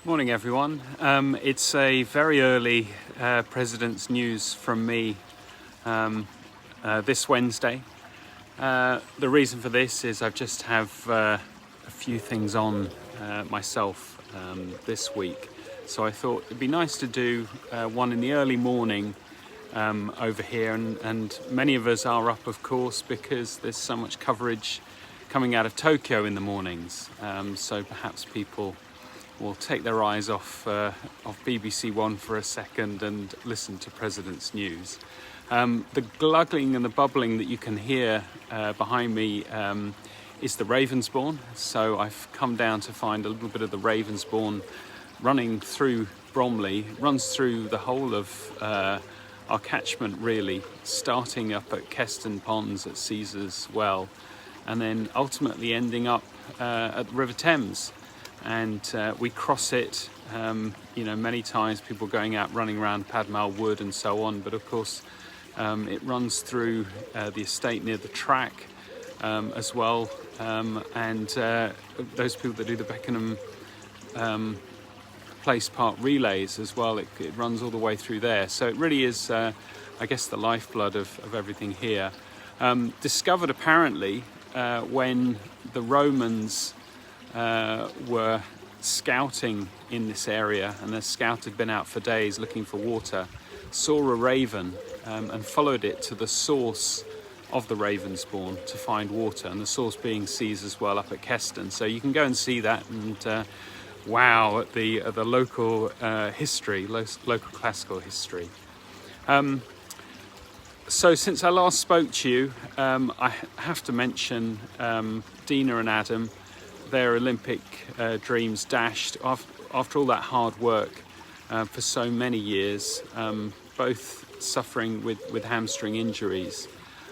Morning everyone. It's a very early President's News from me this Wednesday. The reason for this is I just have a few things on myself this week. So I thought it'd be nice to do one in the early morning over here, and many of us are up, of course, because there's so much coverage coming out of Tokyo in the mornings. So perhaps people will take their eyes off BBC One for a second and listen to President's News. The gluggling and the bubbling that you can hear behind me is the Ravensbourne. So I've come down to find a little bit of the Ravensbourne running through Bromley, runs through the whole of our catchment really, starting up at Keston Ponds at Caesar's Well, and then ultimately ending up at the River Thames. And we cross it, many times, people going out running around Padmar Wood and so on, but of course it runs through the estate near the track as well, and those people that do the Beckenham Place Park relays as well, it runs all the way through there. So it really is, I guess, the lifeblood of everything here. Discovered apparently when the Romans were scouting in this area, and the scout had been out for days looking for water, saw a raven and followed it to the source of the Ravensbourne to find water, and the source being Caesar's Well up at Keston. So you can go and see that and wow at the local history, local classical history. So since I last spoke to you, I have to mention Dina and Adam, their Olympic dreams dashed after all that hard work for so many years, both suffering with hamstring injuries.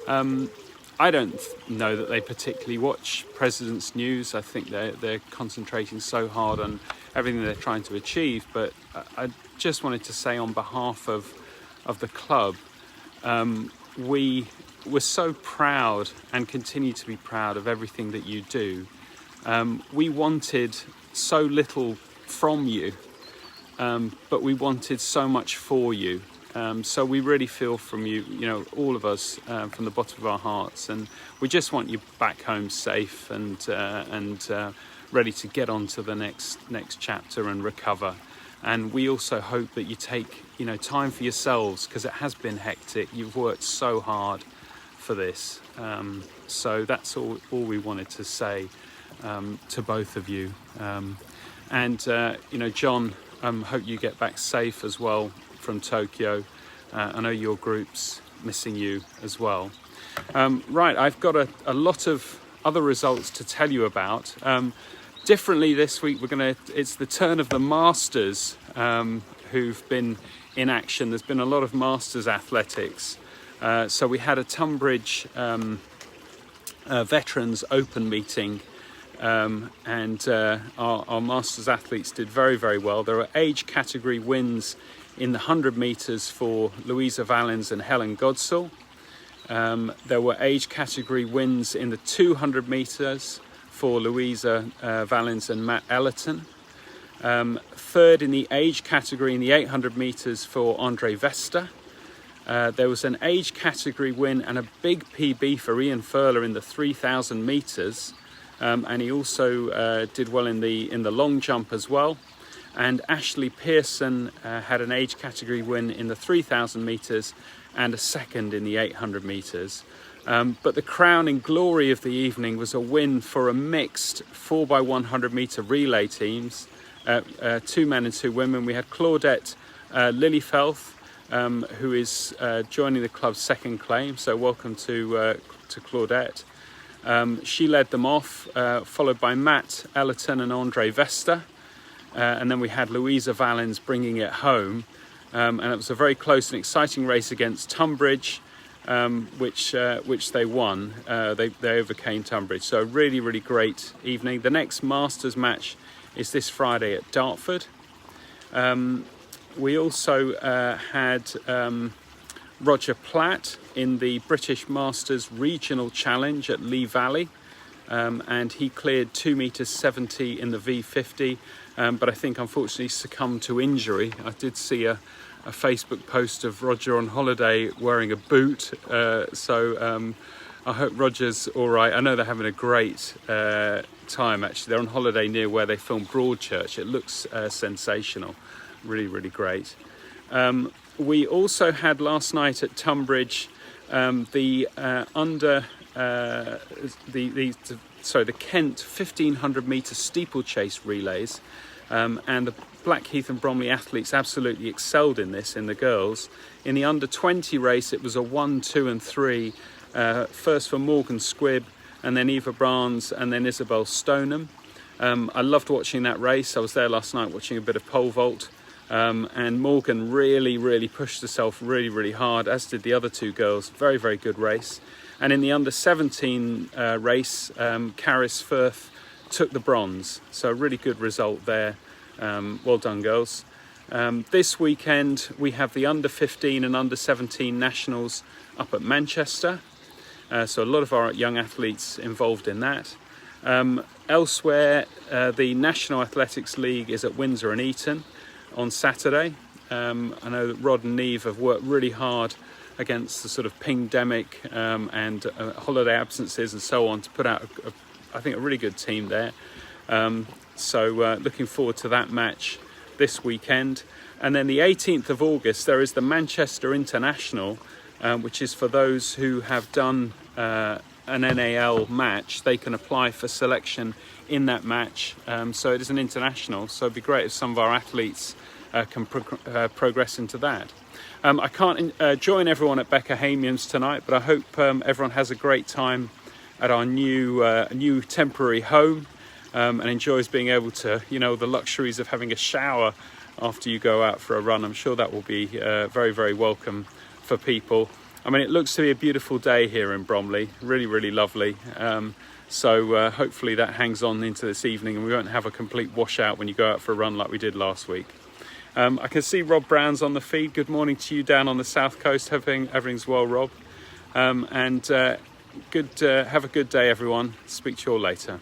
I don't know that they particularly watch President's News. I think they're concentrating so hard on everything they're trying to achieve, but I just wanted to say on behalf of the club, we were so proud and continue to be proud of everything that you do. We wanted so little from you, but we wanted so much for you. So we really feel from you, all of us, from the bottom of our hearts, and we just want you back home safe and ready to get on to the next chapter and recover. And we also hope that you take, time for yourselves, because it has been hectic. You've worked so hard for this. So that's all we wanted to say to both of you. John, hope you get back safe as well from Tokyo. I know your group's missing you as well. Right, I've got a lot of other results to tell you about. Differently this week, it's the turn of the Masters who've been in action. There's been a lot of Masters athletics. So we had a Tonbridge Veterans Open meeting, and our Masters athletes did very, very well. There were age category wins in the 100 metres for Louisa Valens and Helen Godsall. There were age category wins in the 200 metres for Louisa Valens and Matt Ellerton. Third in the age category in the 800 metres for Andre Vesta. There was an age category win and a big PB for Ian Furler in the 3,000 metres. And he also did well in the long jump as well. And Ashley Pearson had an age category win in the 3,000 metres and a second in the 800 metres. But the crowning glory of the evening was a win for a mixed 4x100 metre relay teams, 2 men and 2 women. We had Claudette Lillyfelth, who is joining the club's second claim. So welcome to Claudette. She led them off, followed by Matt Ellerton and Andre Vesta. And then we had Louisa Valens bringing it home. And it was a very close and exciting race against Tonbridge, which they won. They overcame Tonbridge. So a really, really great evening. The next Masters match is this Friday at Dartford. We also had Roger Platt in the British Masters Regional Challenge at Lee Valley. and he cleared 2 meters 70 in the V50, but I think unfortunately succumbed to injury. I did see a Facebook post of Roger on holiday wearing a boot, so I hope Roger's all right. I know they're having a great time, actually. They're on holiday near where they filmed Broadchurch. It looks sensational, really, really great. We also had last night at Tonbridge the Kent 1500 metre steeplechase relays, and the Blackheath and Bromley athletes absolutely excelled in this, in the girls. In the under 20 race, it was a 1, 2 and 3, first for Morgan Squibb, and then Eva Barnes, and then Isabel Stoneham. I loved watching that race. I was there last night watching a bit of pole vault, and Morgan really pushed herself really hard, as did the other two girls. Very, very good race. And in the under 17 race, Caris Firth took the bronze, so a really good result there. Well done, girls. This weekend we have the under 15 and under 17 nationals up at Manchester, so a lot of our young athletes involved in that. Elsewhere, the National Athletics League is at Windsor and Eton on Saturday. I know that Rod and Neve have worked really hard against the sort of pingdemic and holiday absences and so on to put out, I think, a really good team there. So looking forward to that match this weekend. And then the 18th of August, there is the Manchester International, which is for those who have done an NAL match. They can apply for selection in that match. So it is an international, so it'd be great if some of our athletes can progress into that. I can't join everyone at Becca Hamian's tonight, but I hope everyone has a great time at our new temporary home, and enjoys being able to, the luxuries of having a shower after you go out for a run. I'm sure that will be very welcome for people. I mean, it looks to be a beautiful day here in Bromley, really lovely. So hopefully that hangs on into this evening and we won't have a complete washout when you go out for a run like we did last week. I can see Rob Brown's on the feed. Good morning to you down on the south coast. Hoping everything's well, Rob. Have a good day, everyone. Speak to you all later.